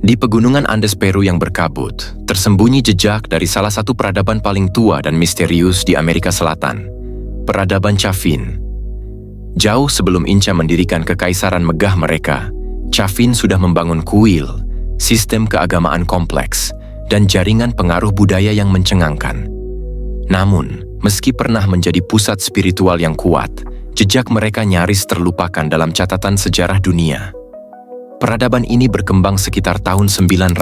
Di pegunungan Andes Peru yang berkabut, tersembunyi jejak dari salah satu peradaban paling tua dan misterius di Amerika Selatan, peradaban Chavín. Jauh sebelum Inca mendirikan kekaisaran megah mereka, Chavín sudah membangun kuil, sistem keagamaan kompleks, dan jaringan pengaruh budaya yang mencengangkan. Namun, meski pernah menjadi pusat spiritual yang kuat, jejak mereka nyaris terlupakan dalam catatan sejarah dunia. Peradaban ini berkembang sekitar tahun 900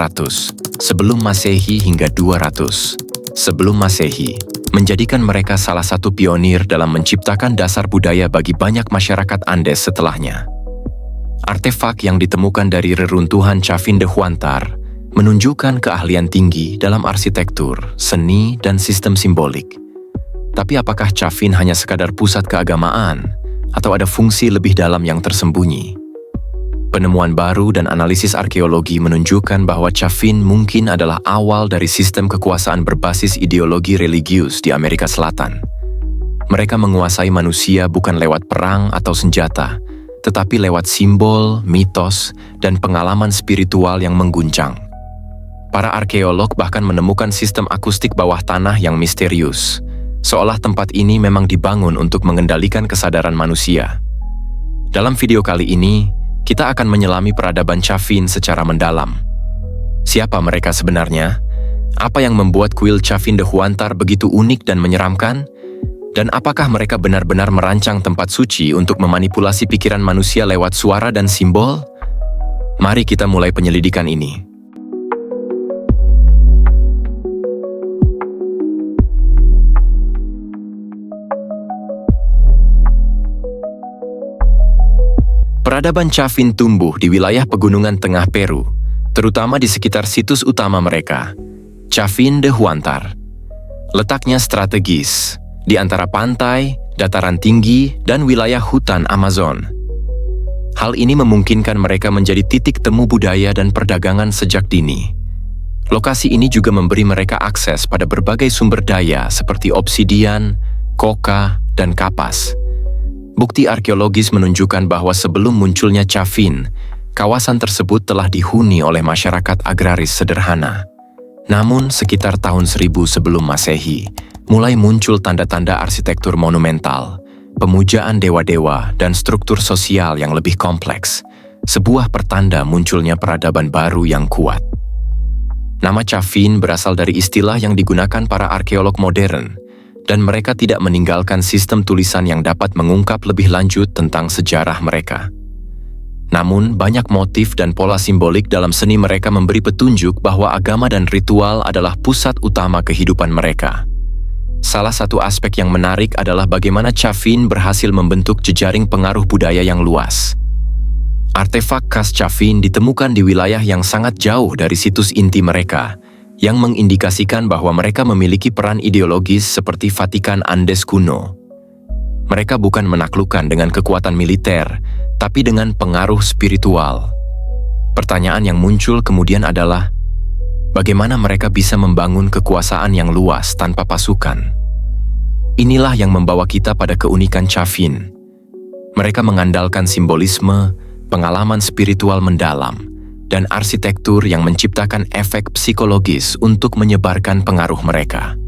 sebelum Masehi hingga 200 sebelum Masehi, menjadikan mereka salah satu pionir dalam menciptakan dasar budaya bagi banyak masyarakat Andes setelahnya. Artefak yang ditemukan dari reruntuhan Chavín de Huántar menunjukkan keahlian tinggi dalam arsitektur, seni, dan sistem simbolik. Tapi apakah Chavín hanya sekadar pusat keagamaan, atau ada fungsi lebih dalam yang tersembunyi? Penemuan baru dan analisis arkeologi menunjukkan bahwa Chavín mungkin adalah awal dari sistem kekuasaan berbasis ideologi religius di Amerika Selatan. Mereka menguasai manusia bukan lewat perang atau senjata, tetapi lewat simbol, mitos, dan pengalaman spiritual yang mengguncang. Para arkeolog bahkan menemukan sistem akustik bawah tanah yang misterius, seolah tempat ini memang dibangun untuk mengendalikan kesadaran manusia. Dalam video kali ini, kita akan menyelami peradaban Chavín secara mendalam. Siapa mereka sebenarnya? Apa yang membuat kuil Chavín de Huántar begitu unik dan menyeramkan? Dan apakah mereka benar-benar merancang tempat suci untuk memanipulasi pikiran manusia lewat suara dan simbol? Mari kita mulai penyelidikan ini. Peradaban Chavín tumbuh di wilayah pegunungan tengah Peru, terutama di sekitar situs utama mereka, Chavín de Huántar. Letaknya strategis, di antara pantai, dataran tinggi, dan wilayah hutan Amazon. Hal ini memungkinkan mereka menjadi titik temu budaya dan perdagangan sejak dini. Lokasi ini juga memberi mereka akses pada berbagai sumber daya seperti obsidian, koka, dan kapas. Bukti arkeologis menunjukkan bahwa sebelum munculnya Chavín, kawasan tersebut telah dihuni oleh masyarakat agraris sederhana. Namun, sekitar tahun 1000 sebelum Masehi, mulai muncul tanda-tanda arsitektur monumental, pemujaan dewa-dewa, dan struktur sosial yang lebih kompleks, sebuah pertanda munculnya peradaban baru yang kuat. Nama Chavín berasal dari istilah yang digunakan para arkeolog modern, dan mereka tidak meninggalkan sistem tulisan yang dapat mengungkap lebih lanjut tentang sejarah mereka. Namun, banyak motif dan pola simbolik dalam seni mereka memberi petunjuk bahwa agama dan ritual adalah pusat utama kehidupan mereka. Salah satu aspek yang menarik adalah bagaimana Chavín berhasil membentuk jejaring pengaruh budaya yang luas. Artefak khas Chavín ditemukan di wilayah yang sangat jauh dari situs inti mereka, yang mengindikasikan bahwa mereka memiliki peran ideologis seperti Vatikan Andes kuno. Mereka bukan menaklukkan dengan kekuatan militer, tapi dengan pengaruh spiritual. Pertanyaan yang muncul kemudian adalah, bagaimana mereka bisa membangun kekuasaan yang luas tanpa pasukan? Inilah yang membawa kita pada keunikan Chavín. Mereka mengandalkan simbolisme, pengalaman spiritual mendalam, dan arsitektur yang menciptakan efek psikologis untuk menyebarkan pengaruh mereka.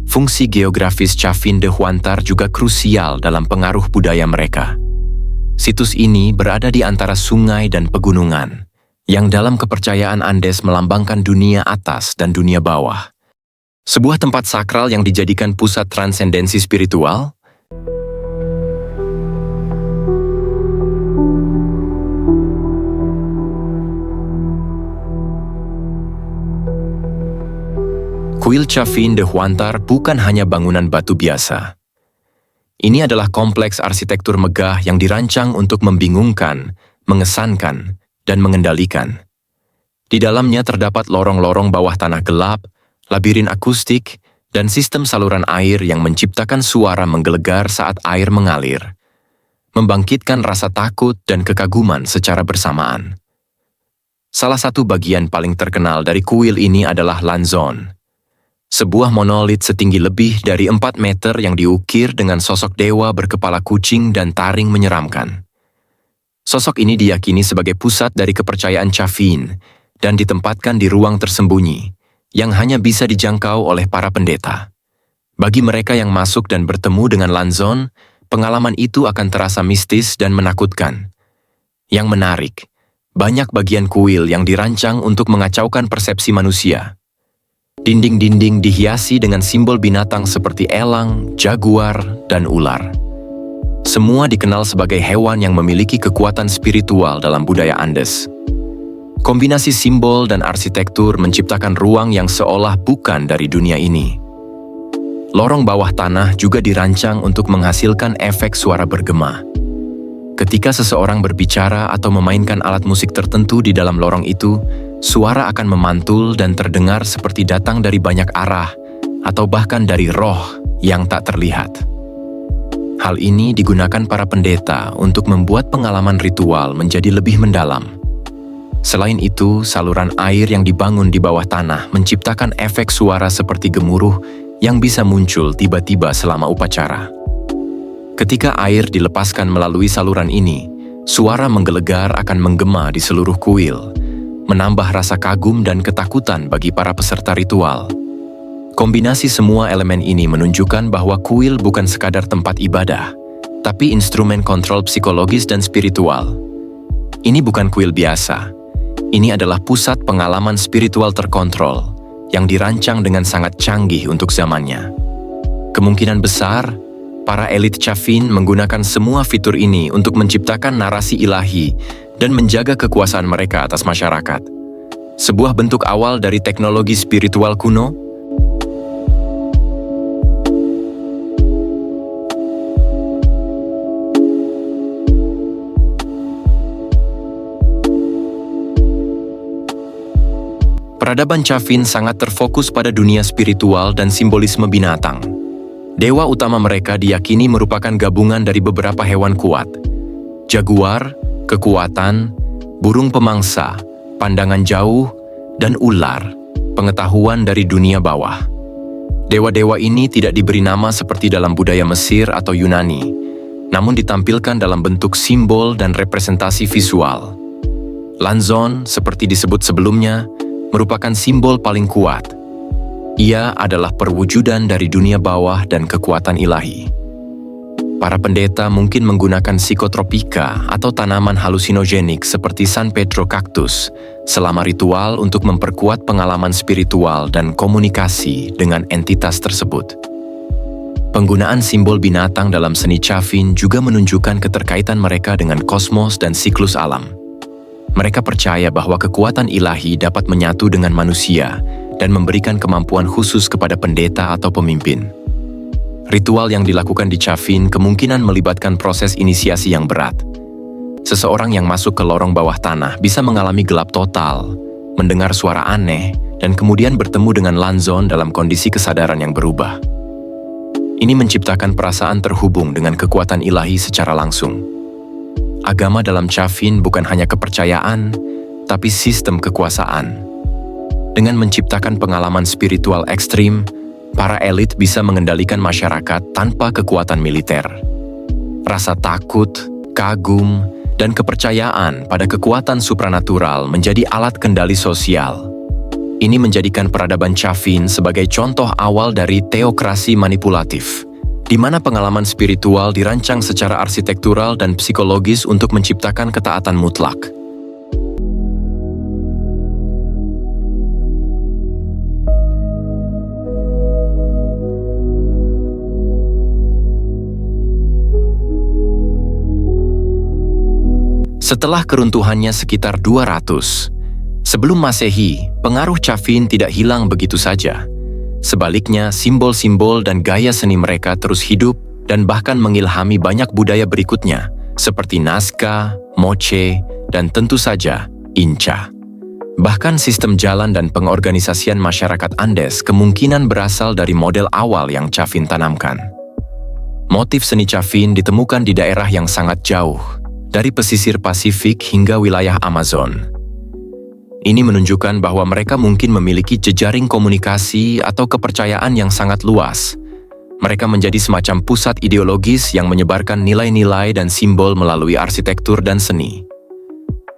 Fungsi geografis Chavín de Huántar juga krusial dalam pengaruh budaya mereka. Situs ini berada di antara sungai dan pegunungan, yang dalam kepercayaan Andes melambangkan dunia atas dan dunia bawah. Sebuah tempat sakral yang dijadikan pusat transendensi spiritual. Kuil Chavín de Huántar bukan hanya bangunan batu biasa. Ini adalah kompleks arsitektur megah yang dirancang untuk membingungkan, mengesankan, dan mengendalikan. Di dalamnya terdapat lorong-lorong bawah tanah gelap, labirin akustik, dan sistem saluran air yang menciptakan suara menggelegar saat air mengalir, membangkitkan rasa takut dan kekaguman secara bersamaan. Salah satu bagian paling terkenal dari kuil ini adalah Lanzón, sebuah monolit setinggi lebih dari 4 meter yang diukir dengan sosok dewa berkepala kucing dan taring menyeramkan. Sosok ini diyakini sebagai pusat dari kepercayaan Chavín, dan ditempatkan di ruang tersembunyi yang hanya bisa dijangkau oleh para pendeta. Bagi mereka yang masuk dan bertemu dengan Lanzon, pengalaman itu akan terasa mistis dan menakutkan. Yang menarik, banyak bagian kuil yang dirancang untuk mengacaukan persepsi manusia. Dinding-dinding dihiasi dengan simbol binatang seperti elang, jaguar, dan ular. Semua dikenal sebagai hewan yang memiliki kekuatan spiritual dalam budaya Andes. Kombinasi simbol dan arsitektur menciptakan ruang yang seolah bukan dari dunia ini. Lorong bawah tanah juga dirancang untuk menghasilkan efek suara bergema. Ketika seseorang berbicara atau memainkan alat musik tertentu di dalam lorong itu, suara akan memantul dan terdengar seperti datang dari banyak arah atau bahkan dari roh yang tak terlihat. Hal ini digunakan para pendeta untuk membuat pengalaman ritual menjadi lebih mendalam. Selain itu, saluran air yang dibangun di bawah tanah menciptakan efek suara seperti gemuruh yang bisa muncul tiba-tiba selama upacara. Ketika air dilepaskan melalui saluran ini, suara menggelegar akan menggema di seluruh kuil, menambah rasa kagum dan ketakutan bagi para peserta ritual. Kombinasi semua elemen ini menunjukkan bahwa kuil bukan sekadar tempat ibadah, tapi instrumen kontrol psikologis dan spiritual. Ini bukan kuil biasa. Ini adalah pusat pengalaman spiritual terkontrol yang dirancang dengan sangat canggih untuk zamannya. Kemungkinan besar, para elit Chaffin menggunakan semua fitur ini untuk menciptakan narasi ilahi dan menjaga kekuasaan mereka atas masyarakat. Sebuah bentuk awal dari teknologi spiritual kuno. Peradaban Chaffin sangat terfokus pada dunia spiritual dan simbolisme binatang. Dewa utama mereka diyakini merupakan gabungan dari beberapa hewan kuat. Jaguar, kekuatan, burung pemangsa, pandangan jauh, dan ular, pengetahuan dari dunia bawah. Dewa-dewa ini tidak diberi nama seperti dalam budaya Mesir atau Yunani, namun ditampilkan dalam bentuk simbol dan representasi visual. Lanzon, seperti disebut sebelumnya, merupakan simbol paling kuat. Ia adalah perwujudan dari dunia bawah dan kekuatan ilahi. Para pendeta mungkin menggunakan psikotropika atau tanaman halusinogenik seperti San Pedro cactus selama ritual untuk memperkuat pengalaman spiritual dan komunikasi dengan entitas tersebut. Penggunaan simbol binatang dalam seni Chaffin juga menunjukkan keterkaitan mereka dengan kosmos dan siklus alam. Mereka percaya bahwa kekuatan ilahi dapat menyatu dengan manusia dan memberikan kemampuan khusus kepada pendeta atau pemimpin. Ritual yang dilakukan di Chaffin kemungkinan melibatkan proses inisiasi yang berat. Seseorang yang masuk ke lorong bawah tanah bisa mengalami gelap total, mendengar suara aneh, dan kemudian bertemu dengan Lanzon dalam kondisi kesadaran yang berubah. Ini menciptakan perasaan terhubung dengan kekuatan ilahi secara langsung. Agama dalam Chaffin bukan hanya kepercayaan, tapi sistem kekuasaan. Dengan menciptakan pengalaman spiritual ekstrim, para elit bisa mengendalikan masyarakat tanpa kekuatan militer. Rasa takut, kagum, dan kepercayaan pada kekuatan supranatural menjadi alat kendali sosial. Ini menjadikan peradaban Chaffin sebagai contoh awal dari teokrasi manipulatif, di mana pengalaman spiritual dirancang secara arsitektural dan psikologis untuk menciptakan ketaatan mutlak. Setelah keruntuhannya sekitar 200 sebelum Masehi, pengaruh Chaffin tidak hilang begitu saja. Sebaliknya, simbol-simbol dan gaya seni mereka terus hidup dan bahkan mengilhami banyak budaya berikutnya, seperti Nazca, Moche, dan tentu saja Inca. Bahkan sistem jalan dan pengorganisasian masyarakat Andes kemungkinan berasal dari model awal yang Chaffin tanamkan. Motif seni Chaffin ditemukan di daerah yang sangat jauh, dari pesisir Pasifik hingga wilayah Amazon. Ini menunjukkan bahwa mereka mungkin memiliki jejaring komunikasi atau kepercayaan yang sangat luas. Mereka menjadi semacam pusat ideologis yang menyebarkan nilai-nilai dan simbol melalui arsitektur dan seni.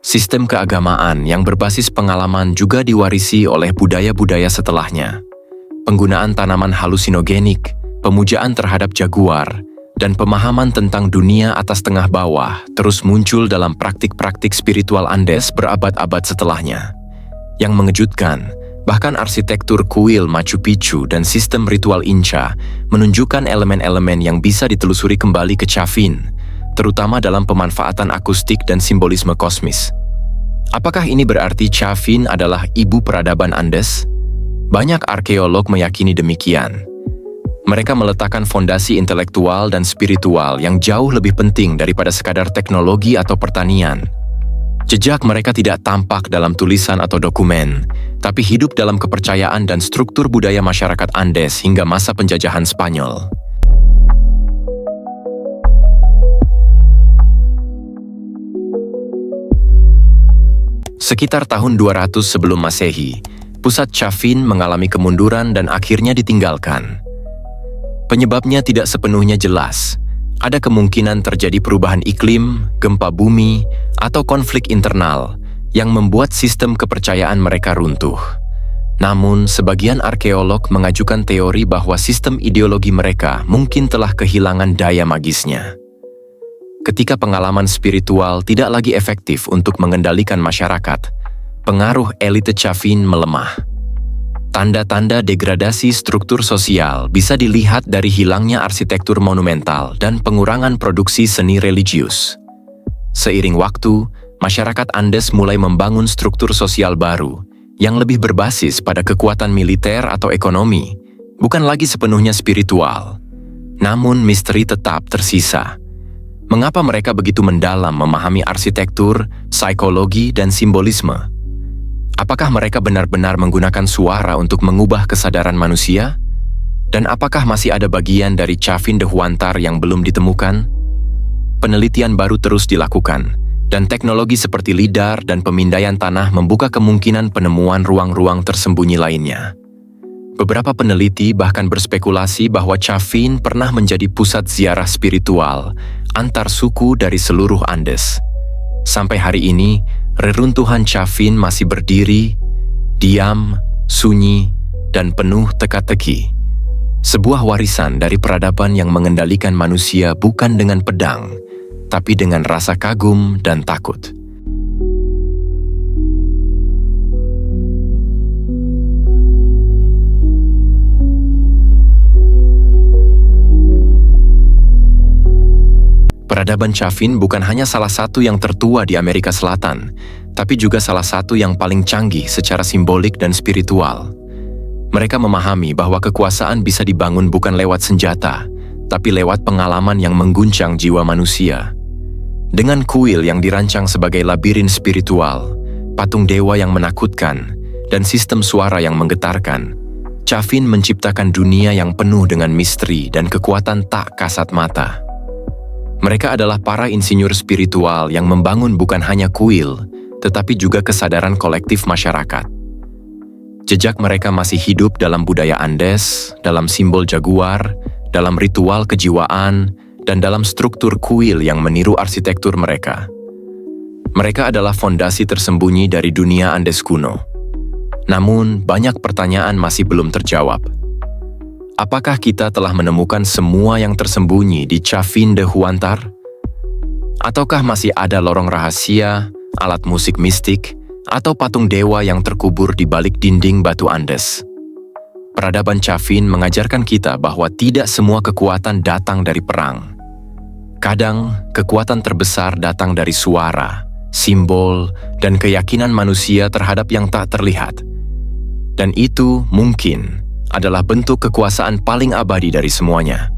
Sistem keagamaan yang berbasis pengalaman juga diwarisi oleh budaya-budaya setelahnya. Penggunaan tanaman halusinogenik, pemujaan terhadap jaguar, dan pemahaman tentang dunia atas tengah bawah terus muncul dalam praktik-praktik spiritual Andes berabad-abad setelahnya. Yang mengejutkan, bahkan arsitektur kuil Machu Picchu dan sistem ritual Inca menunjukkan elemen-elemen yang bisa ditelusuri kembali ke Chavín, terutama dalam pemanfaatan akustik dan simbolisme kosmis. Apakah ini berarti Chavín adalah ibu peradaban Andes? Banyak arkeolog meyakini demikian. Mereka meletakkan fondasi intelektual dan spiritual yang jauh lebih penting daripada sekadar teknologi atau pertanian. Jejak mereka tidak tampak dalam tulisan atau dokumen, tapi hidup dalam kepercayaan dan struktur budaya masyarakat Andes hingga masa penjajahan Spanyol. Sekitar tahun 200 sebelum Masehi, pusat Chavín mengalami kemunduran dan akhirnya ditinggalkan. Penyebabnya tidak sepenuhnya jelas. Ada kemungkinan terjadi perubahan iklim, gempa bumi, atau konflik internal yang membuat sistem kepercayaan mereka runtuh. Namun, sebagian arkeolog mengajukan teori bahwa sistem ideologi mereka mungkin telah kehilangan daya magisnya. Ketika pengalaman spiritual tidak lagi efektif untuk mengendalikan masyarakat, pengaruh elite Chavín melemah. Tanda-tanda degradasi struktur sosial bisa dilihat dari hilangnya arsitektur monumental dan pengurangan produksi seni religius. Seiring waktu, masyarakat Andes mulai membangun struktur sosial baru yang lebih berbasis pada kekuatan militer atau ekonomi, bukan lagi sepenuhnya spiritual. Namun misteri tetap tersisa. Mengapa mereka begitu mendalam memahami arsitektur, psikologi, dan simbolisme? Apakah mereka benar-benar menggunakan suara untuk mengubah kesadaran manusia? Dan apakah masih ada bagian dari Chavín de Huántar yang belum ditemukan? Penelitian baru terus dilakukan, dan teknologi seperti lidar dan pemindaian tanah membuka kemungkinan penemuan ruang-ruang tersembunyi lainnya. Beberapa peneliti bahkan berspekulasi bahwa Chavín pernah menjadi pusat ziarah spiritual antar suku dari seluruh Andes. Sampai hari ini, reruntuhan Chavín masih berdiri, diam, sunyi, dan penuh teka-teki. Sebuah warisan dari peradaban yang mengendalikan manusia bukan dengan pedang, tapi dengan rasa kagum dan takut. Peradaban Chavín bukan hanya salah satu yang tertua di Amerika Selatan, tapi juga salah satu yang paling canggih secara simbolik dan spiritual. Mereka memahami bahwa kekuasaan bisa dibangun bukan lewat senjata, tapi lewat pengalaman yang mengguncang jiwa manusia. Dengan kuil yang dirancang sebagai labirin spiritual, patung dewa yang menakutkan, dan sistem suara yang menggetarkan, Chavín menciptakan dunia yang penuh dengan misteri dan kekuatan tak kasat mata. Mereka adalah para insinyur spiritual yang membangun bukan hanya kuil, tetapi juga kesadaran kolektif masyarakat. Jejak mereka masih hidup dalam budaya Andes, dalam simbol jaguar, dalam ritual kejiwaan, dan dalam struktur kuil yang meniru arsitektur mereka. Mereka adalah fondasi tersembunyi dari dunia Andes kuno. Namun, banyak pertanyaan masih belum terjawab. Apakah kita telah menemukan semua yang tersembunyi di Chavín de Huántar? Ataukah masih ada lorong rahasia, alat musik mistik, atau patung dewa yang terkubur di balik dinding batu Andes? Peradaban Chavín mengajarkan kita bahwa tidak semua kekuatan datang dari perang. Kadang, kekuatan terbesar datang dari suara, simbol, dan keyakinan manusia terhadap yang tak terlihat. Dan itu mungkin adalah bentuk kekuasaan paling abadi dari semuanya.